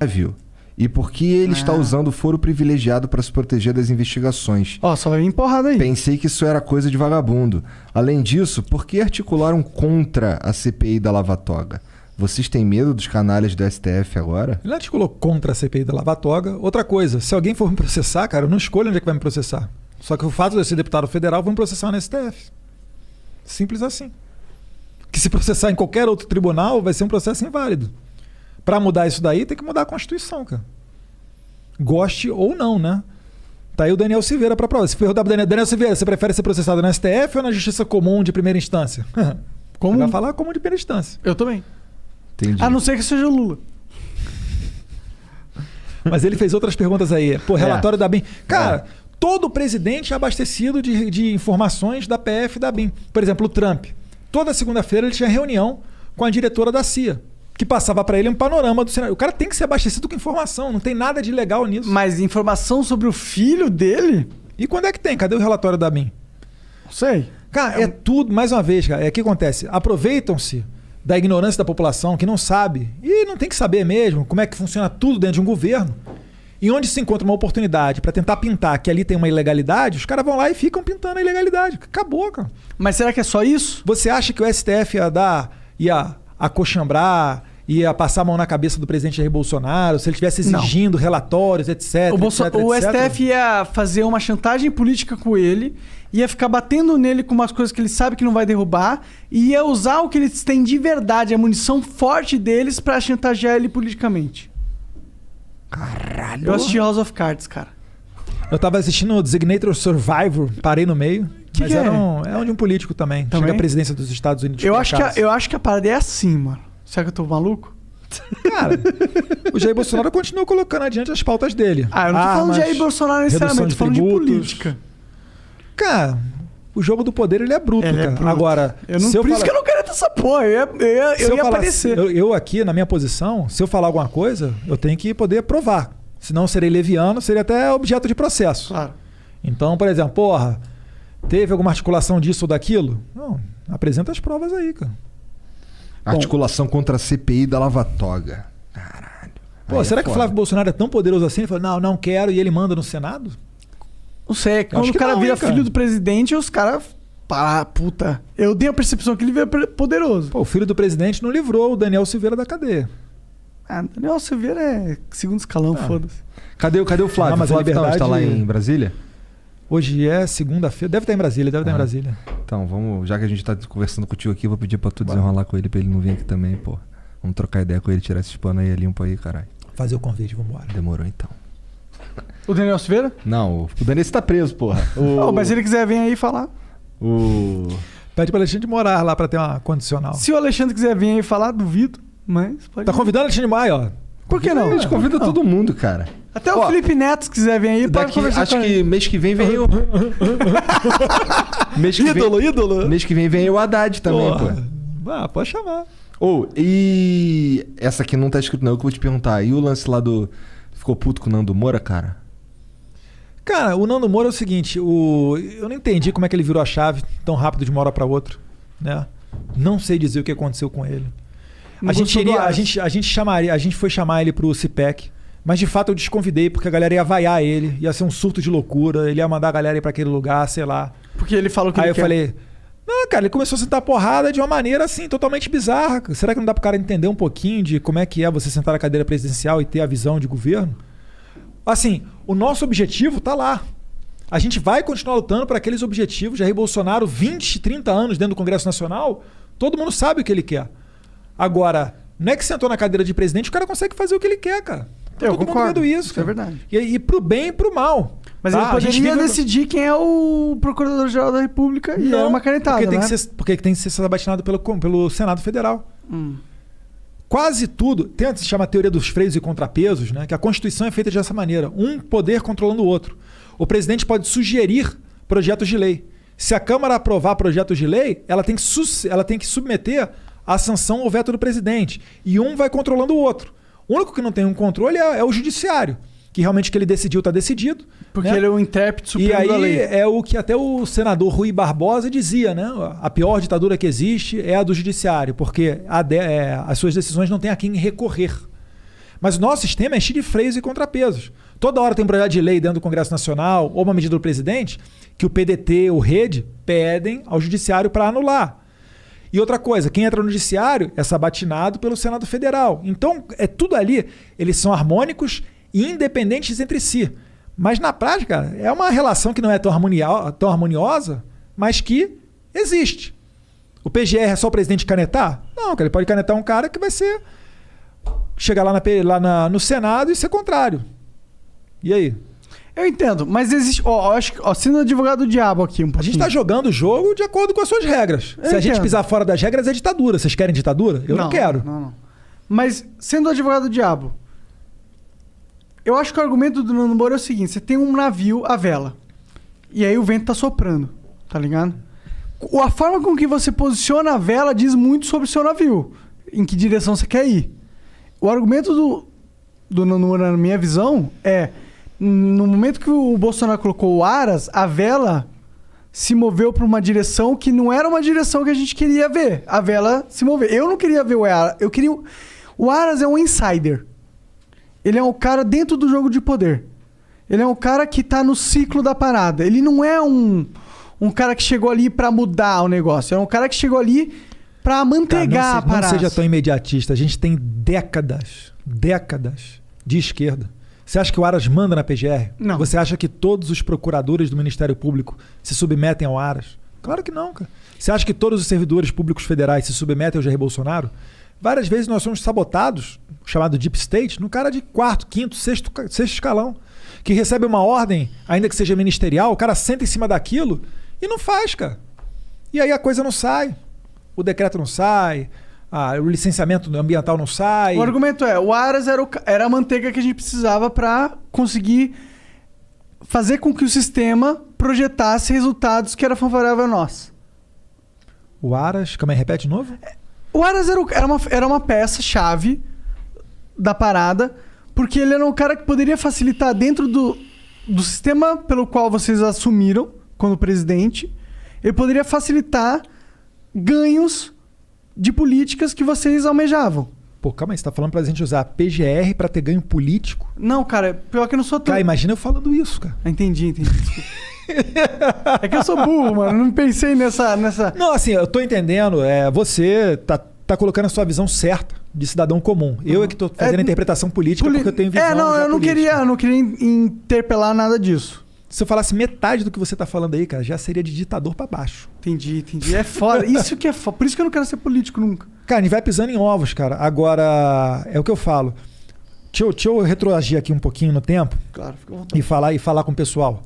viu? E por que ele está usando o foro privilegiado para se proteger das investigações? Ó, só vai vir porrada aí. Pensei que isso era coisa de vagabundo. Além disso, por que articularam contra a CPI da Lava Toga? Vocês têm medo dos canalhas do STF agora? Ele articulou contra a CPI da Lava Toga. Outra coisa, se alguém for me processar, cara, eu não escolho onde é que vai me processar. Só que o fato de eu ser deputado federal, vão me processar no STF. Simples assim. Que se processar em qualquer outro tribunal, vai ser um processo inválido. Para mudar isso daí, tem que mudar a Constituição, cara. Goste ou não, né? Tá aí o Daniel Silveira para prova. Se perguntar pro Daniel Silveira, você prefere ser processado na STF ou na Justiça Comum de primeira instância? Comum? Ele vai falar comum de primeira instância. Eu também. Entendi. A não ser que seja o Lula. Mas ele fez outras perguntas aí. Pô, relatório da BIM. Cara, todo presidente é abastecido de informações da PF e da BIM. Por exemplo, o Trump. Toda segunda-feira ele tinha reunião com a diretora da CIA, que passava para ele um panorama do cenário. O cara tem que ser abastecido com informação, não tem nada de legal nisso. Mas informação sobre o filho dele? E quando é que tem? Cadê o relatório da BIM? Não sei. Cara, é tudo, mais uma vez, cara, o que acontece? Aproveitam-se da ignorância da população que não sabe, e não tem que saber mesmo como é que funciona tudo dentro de um governo, e onde se encontra uma oportunidade para tentar pintar que ali tem uma ilegalidade, os caras vão lá e ficam pintando a ilegalidade. Acabou, cara. Mas será que é só isso? Você acha que o STF ia acochambrar, ia passar a mão na cabeça do presidente Jair Bolsonaro, se ele estivesse exigindo relatórios, etc, O etc? STF ia fazer uma chantagem política com ele, ia ficar batendo nele com umas coisas que ele sabe que não vai derrubar, e ia usar o que eles têm de verdade, a munição forte deles, pra chantagear ele politicamente. Caralho. Eu assisti House of Cards, cara. Eu tava assistindo o Designated Survivor, parei no meio. Que mas que é é? um de um político também. Chega à presidência dos Estados Unidos. Eu acho que a parada é assim, mano. Será que eu tô maluco? Cara, o Jair Bolsonaro continua colocando adiante as pautas dele. Eu não tô falando de Jair Bolsonaro necessariamente, tô falando de política. Cara, o jogo do poder ele é bruto, Ele é cara. bruto. Agora, Por isso que eu não quero essa porra. Eu ia aparecer. Eu aqui, na minha posição, se eu falar alguma coisa, eu tenho que poder provar. Senão eu serei leviano, seria até objeto de processo. Claro. Então, por exemplo, porra, teve alguma articulação disso ou daquilo? Não, apresenta as provas aí, cara. Articulação contra a CPI da Lava Toga. Caralho. Pô, será que o Flávio Bolsonaro é tão poderoso assim? Ele falou, não quero, e ele manda no Senado? Não sei, quando o cara vira filho do presidente, os caras... puta. Eu dei a percepção que ele vira poderoso. Pô, o filho do presidente não livrou o Daniel Silveira da cadeia. Daniel Silveira é segundo escalão, foda-se. Cadê o Flávio? Mas o a Flávio liberdade... está lá em Brasília? Hoje é segunda-feira. Deve estar em Brasília, deve estar em Brasília. Então, vamos... Já que a gente tá conversando contigo aqui, eu vou pedir pra tu desenrolar com ele, pra ele não vir aqui também, pô. Vamos trocar ideia com ele, tirar esses panos aí, limpo aí, caralho. Fazer o convite, vambora. Demorou, então. O Daniel Silveira? Não, o Daniel tá preso, porra. Mas se ele quiser vir aí falar. Pede pra Alexandre de Moraes lá pra ter uma condicional. Se o Alexandre quiser vir aí falar, duvido. Mas pode Tá convidando o Alexandre de Moraes, ó. Por que não? A gente convida todo mundo, cara. Até o Felipe Neto, se quiser vir aí, pode conversar acho com que ele. mês que vem vem o... ídolo. Mês que vem o Haddad também, pô. Pode chamar. E essa aqui não tá escrito não, eu que vou te perguntar. E o lance lá do... Ficou puto com o Nando Moura, cara? Cara, o Nando Moura é o seguinte, eu não entendi como é que ele virou a chave tão rápido de uma hora pra outra, né? Não sei dizer o que aconteceu com ele. A gente foi chamar ele pro CIPEC, mas de fato eu desconvidei porque a galera ia vaiar ele, ia ser um surto de loucura, ele ia mandar a galera ir pra aquele lugar, sei lá. Porque ele falou que Aí ele eu falei, não, cara, ele começou a sentar porrada de uma maneira assim, totalmente bizarra. Será que não dá pro cara entender um pouquinho de como é que é você sentar na cadeira presidencial e ter a visão de governo? Assim, o nosso objetivo tá lá. A gente vai continuar lutando para aqueles objetivos. Jair Bolsonaro, 20, 30 anos dentro do Congresso Nacional, todo mundo sabe o que ele quer. Agora, não é que sentou na cadeira de presidente, o cara consegue fazer o que ele quer, cara. Eu todo concordo. mundo vendo isso, é verdade. E pro bem e pro mal. Mas ele poderia decidir quem é o Procurador-Geral da República e era uma canetada, porque tem que ser sabatinado pelo Senado Federal. Quase tudo, se chama a teoria dos freios e contrapesos, né? Que a Constituição é feita dessa maneira, um poder controlando o outro. O presidente pode sugerir projetos de lei. Se a Câmara aprovar projetos de lei, ela tem que submeter a sanção ou veto do presidente. E um vai controlando o outro. O único que não tem um controle é o judiciário, que realmente o que ele decidiu está decidido. Porque né? ele é o intérprete supremo da lei. E aí é o que até o senador Rui Barbosa dizia, né? A pior ditadura que existe é a do judiciário, porque as suas decisões não têm a quem recorrer. Mas o nosso sistema é cheio de freios e contrapesos. Toda hora tem um projeto de lei dentro do Congresso Nacional ou uma medida do presidente que o PDT ou Rede pedem ao Judiciário para anular. E outra coisa, quem entra no Judiciário é sabatinado pelo Senado Federal. Então, é tudo ali. Eles são harmônicos e independentes entre si. Mas, na prática, é uma relação que não é tão harmoniosa, mas que existe. O PGR é só o presidente canetar? Não, ele pode canetar um cara que vai ser... chegar lá no Senado e ser contrário. E aí? Eu entendo, mas existe... acho que... sendo advogado do diabo aqui um pouquinho. A gente tá jogando o jogo de acordo com as suas regras. Se a gente pisar fora das regras, é ditadura. Vocês querem ditadura? Eu não quero. Não. Mas, sendo advogado do diabo, eu acho que o argumento do Nando Moura é o seguinte: você tem um navio à vela, e aí o vento tá soprando, tá ligado? A forma com que você posiciona a vela diz muito sobre o seu navio, em que direção você quer ir. O argumento do Nando Moura, na minha visão, é... no momento que o Bolsonaro colocou o Aras, a vela se moveu para uma direção que não era uma direção que a gente queria ver. A vela se moveu. Eu não queria ver o Aras. Eu queria... O Aras é um insider. Ele é um cara dentro do jogo de poder. Ele é um cara que tá no ciclo da parada. Ele não é um cara que chegou ali para mudar o negócio. É um cara que chegou ali para mantegar a parada. Não seja tão imediatista. A gente tem décadas de esquerda. Você acha que o Aras manda na PGR? Não. Você acha que todos os procuradores do Ministério Público se submetem ao Aras? Claro que não, cara. Você acha que todos os servidores públicos federais se submetem ao Jair Bolsonaro? Várias vezes nós somos sabotados, chamado Deep State, no cara de quarto, quinto, sexto escalão, que recebe uma ordem, ainda que seja ministerial, o cara senta em cima daquilo e não faz, cara. E aí a coisa não sai. O decreto não sai, o licenciamento ambiental não sai. O argumento é, o Aras era a manteiga que a gente precisava para conseguir fazer com que o sistema projetasse resultados que eram favoráveis a nós. O Aras, calma aí, repete de novo? O Aras era uma peça-chave da parada, porque ele era um cara que poderia facilitar dentro do sistema pelo qual vocês assumiram como presidente, ele poderia facilitar ganhos de políticas que vocês almejavam. Pô, calma aí, você tá falando pra gente usar a PGR pra ter ganho político? Não, cara, pior que eu não sou tão... Cara, imagina eu falando isso, cara. Entendi. É que eu sou burro, mano, não pensei nessa... Não, assim, eu tô entendendo, você tá colocando a sua visão certa de cidadão comum. Eu é que tô fazendo a interpretação política porque eu tenho visão eu não queria interpelar nada disso. Se eu falasse metade do que você tá falando aí, cara, já seria de ditador pra baixo. Entendi. É foda. Isso que é foda. Por isso que eu não quero ser político nunca. Cara, a gente vai pisando em ovos, cara. Agora, é o que eu falo. Deixa eu retroagir aqui um pouquinho no tempo. Claro, fica à vontade. E falar com o pessoal.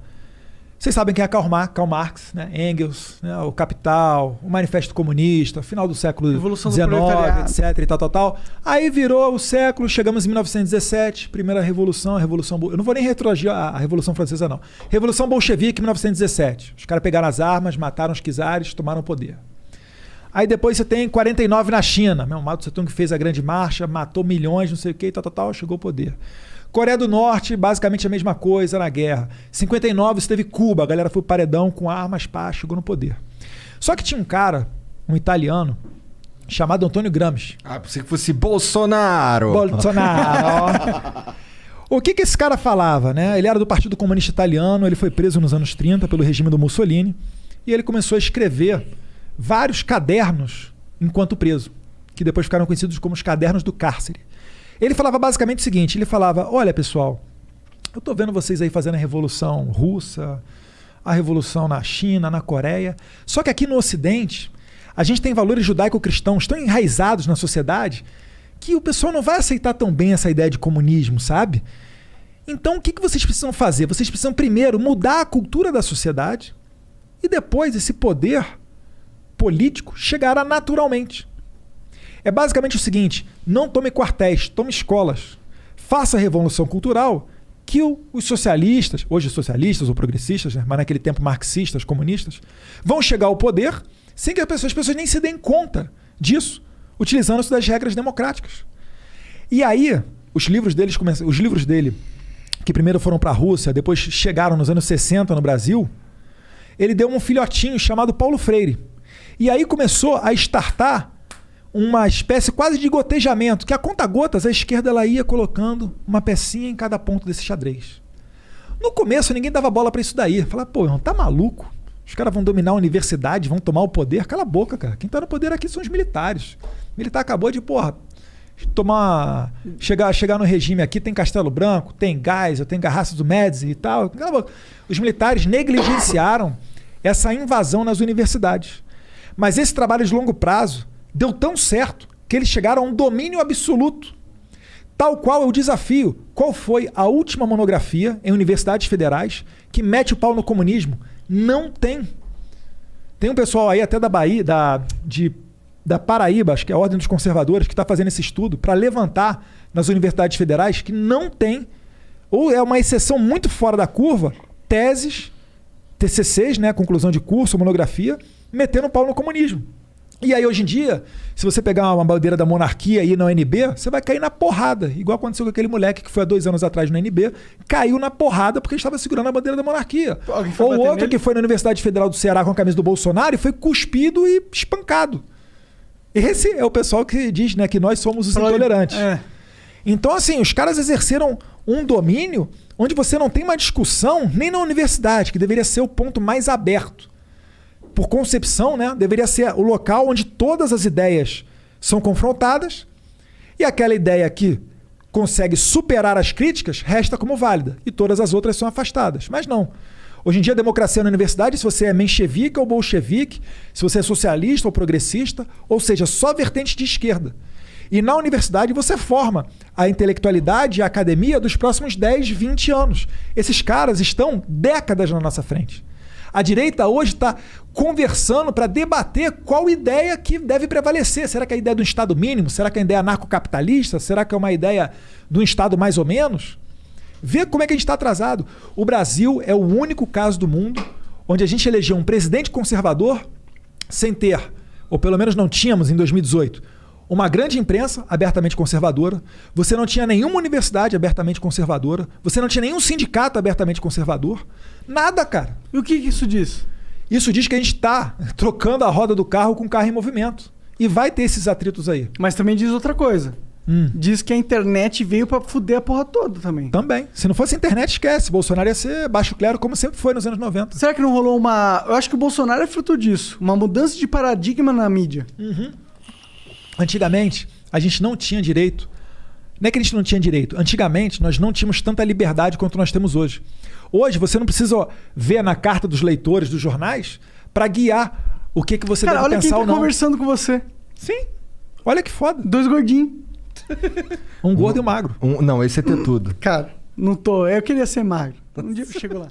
Vocês sabem quem é Karl Marx, né? Engels, né? O Capital, o Manifesto Comunista, final do século XIX, etc. e tal. Aí virou o século, chegamos em 1917, primeira revolução, eu não vou nem retroagir a Revolução Francesa, não. Revolução Bolchevique, 1917. Os caras pegaram as armas, mataram os czares, tomaram o poder. Aí depois você tem 49 na China. Mao Tse Tung fez a grande marcha, matou milhões, não sei o que, chegou ao poder. Coreia do Norte, basicamente a mesma coisa na guerra. 59 você teve Cuba, a galera foi pro paredão com armas, chegou no poder. Só que tinha um cara, um italiano, chamado Antônio Gramsci. Pensei que fosse Bolsonaro. O que esse cara falava, né? Ele era do Partido Comunista Italiano, ele foi preso nos anos 30 pelo regime do Mussolini, e ele começou a escrever vários cadernos enquanto preso, que depois ficaram conhecidos como os cadernos do cárcere. Ele falava basicamente o seguinte, ele falava, olha pessoal, eu tô vendo vocês aí fazendo a Revolução Russa, a Revolução na China, na Coreia, só que aqui no Ocidente, a gente tem valores judaico-cristãos tão enraizados na sociedade que o pessoal não vai aceitar tão bem essa ideia de comunismo, sabe? Então o que vocês precisam fazer? Vocês precisam primeiro mudar a cultura da sociedade e depois esse poder político chegará naturalmente. É basicamente o seguinte, não tome quartéis, tome escolas. Faça a revolução cultural que os socialistas, hoje socialistas ou progressistas, né, mas naquele tempo marxistas, comunistas, vão chegar ao poder sem que as pessoas nem se deem conta disso, utilizando-se das regras democráticas. E aí, os livros dele, que primeiro foram para a Rússia, depois chegaram nos anos 60 no Brasil, ele deu um filhotinho chamado Paulo Freire. E aí começou a startar uma espécie quase de gotejamento, que a conta-gotas, a esquerda ela ia colocando uma pecinha em cada ponto desse xadrez. No começo ninguém dava bola pra isso daí. Falava, pô, irmão, tá maluco? Os caras vão dominar a universidade, vão tomar o poder. Cala a boca, cara. Quem tá no poder aqui são os militares. O militar acabou de, chegar no regime aqui, tem Castelo Branco, tem Geisel, tem Garraça do Médici e tal. Cala a boca. Os militares negligenciaram essa invasão nas universidades. Mas esse trabalho de longo prazo deu tão certo que eles chegaram a um domínio absoluto. Tal qual é o desafio. Qual foi a última monografia em universidades federais que mete o pau no comunismo? Não tem. Tem um pessoal aí até da Bahia, da Paraíba, acho que é a Ordem dos Conservadores, que está fazendo esse estudo para levantar nas universidades federais que não tem, ou é uma exceção muito fora da curva, teses, TCCs, né, conclusão de curso, monografia, metendo o pau no comunismo. E aí, hoje em dia, se você pegar uma bandeira da monarquia aí na UNB, você vai cair na porrada. Igual aconteceu com aquele moleque que foi há 2 anos atrás no UNB, caiu na porrada porque estava segurando a bandeira da monarquia. Ou outro que foi na Universidade Federal do Ceará com a camisa do Bolsonaro e foi cuspido e espancado. Esse é o pessoal que diz, né, que nós somos os intolerantes. É. Então, assim, os caras exerceram um domínio onde você não tem uma discussão nem na universidade, que deveria ser o ponto mais aberto. Por concepção, né, deveria ser o local onde todas as ideias são confrontadas e aquela ideia que consegue superar as críticas resta como válida e todas as outras são afastadas. Mas não. Hoje em dia a democracia na universidade, se você é menchevique ou bolchevique, se você é socialista ou progressista, ou seja, só vertente de esquerda. E na universidade você forma a intelectualidade e a academia dos próximos 10, 20 anos. Esses caras estão décadas na nossa frente. A direita hoje está conversando para debater qual ideia que deve prevalecer. Será que é a ideia do Estado mínimo? Será que é a ideia anarcocapitalista? Será que é uma ideia de um Estado mais ou menos? Vê como é que a gente está atrasado. O Brasil é o único caso do mundo onde a gente elegeu um presidente conservador sem ter, ou pelo menos não tínhamos em 2018, uma grande imprensa abertamente conservadora, você não tinha nenhuma universidade abertamente conservadora, você não tinha nenhum sindicato abertamente conservador, nada, cara. E o que isso diz? Isso diz que a gente está trocando a roda do carro com o carro em movimento. E vai ter esses atritos aí. Mas também diz outra coisa. Diz que a internet veio pra fuder a porra toda também. Também. Se não fosse a internet, esquece. Bolsonaro ia ser baixo clero como sempre foi nos anos 90. Será que não rolou uma... Eu acho que o Bolsonaro é fruto disso. Uma mudança de paradigma na mídia. Antigamente, a gente não tinha direito. Não é que a gente não tinha direito. Antigamente, nós não tínhamos tanta liberdade quanto nós temos hoje. Hoje, você não precisa ver na carta dos leitores dos jornais para guiar o que você deve pensar ou não. Olha quem tá conversando com você. Sim. Olha que foda. 2 gordinhos. Um gordo e um magro. Não, esse é ter tudo. Cara, não tô. Eu queria ser magro. Um dia eu chego lá.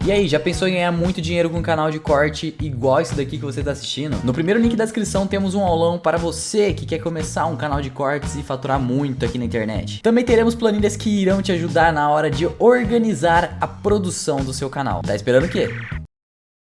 E aí, já pensou em ganhar muito dinheiro com um canal de corte igual esse daqui que você está assistindo? No primeiro link da descrição temos um aulão para você que quer começar um canal de cortes e faturar muito aqui na internet. Também teremos planilhas que irão te ajudar na hora de organizar a produção do seu canal. Tá esperando o quê?